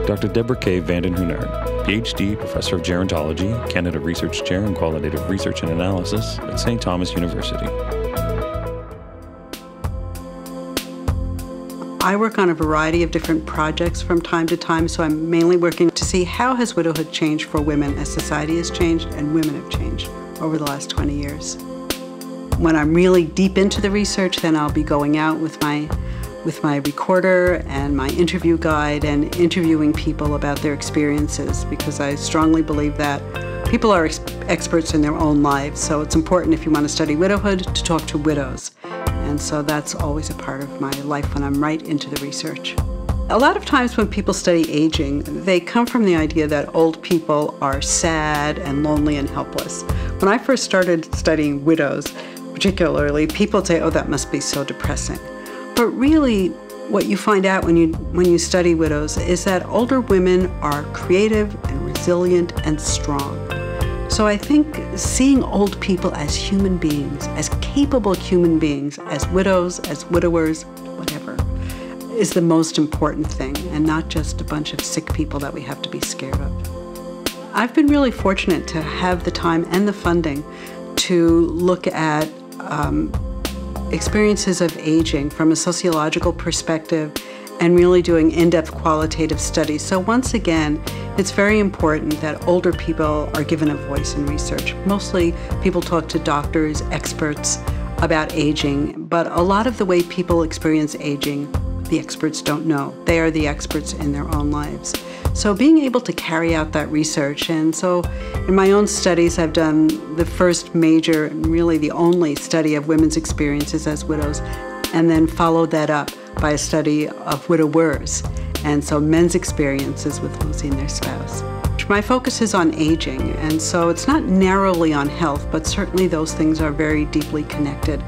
Dr. Deborah K. Vanden Hoonaard, Ph.D., Professor of Gerontology, Canada Research Chair in Qualitative Research and Analysis at St. Thomas University. I work on a variety of different projects from time to time, so I'm mainly working to see how has widowhood changed for women as society has changed and women have changed over the last 20 years. When I'm really deep into the research, then I'll be going out with my recorder and my interview guide and interviewing people about their experiences, because I strongly believe that people are experts in their own lives. So it's important, if you want to study widowhood, to talk to widows. And so that's always a part of my life when I'm right into the research. A lot of times when people study aging, they come from the idea that old people are sad and lonely and helpless. When I first started studying widows, particularly, people would say, oh, that must be so depressing. But really, what you find out when you study widows is that older women are creative and resilient and strong. So I think seeing old people as human beings, as capable human beings, as widows, as widowers, whatever, is the most important thing, and not just a bunch of sick people that we have to be scared of. I've been really fortunate to have the time and the funding to look at experiences of aging from a sociological perspective and really doing in-depth qualitative studies. So once again, it's very important that older people are given a voice in research. Mostly people talk to doctors, experts about aging, but a lot of the way people experience aging, the experts don't know. They are the experts in their own lives. So being able to carry out that research, and so in my own studies, I've done the first major and really the only study of women's experiences as widows, and then followed that up by a study of widowers, and so men's experiences with losing their spouse. My focus is on aging, and so it's not narrowly on health, but certainly those things are very deeply connected.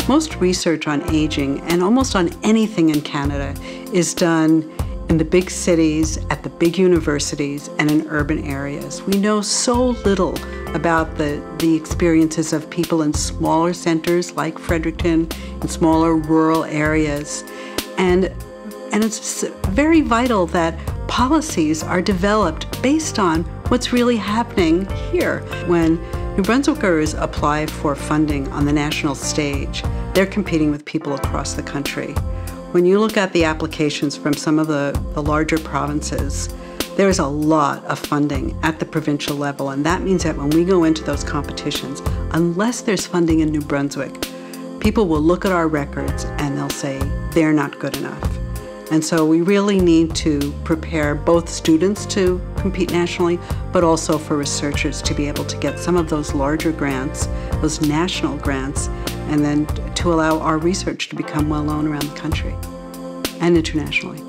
Most research on aging, and almost on anything in Canada, is done in the big cities, at the big universities, and in urban areas. We know so little about the experiences of people in smaller centers like Fredericton, in smaller rural areas. And it's very vital that policies are developed based on what's really happening here. When New Brunswickers apply for funding on the national stage, they're competing with people across the country. When you look at the applications from some of the larger provinces, there's a lot of funding at the provincial level, and that means that when we go into those competitions, unless there's funding in New Brunswick, people will look at our records and they'll say they're not good enough. And so we really need to prepare both students to compete nationally, but also for researchers to be able to get some of those larger grants, those national grants, and then to allow our research to become well known around the country and internationally.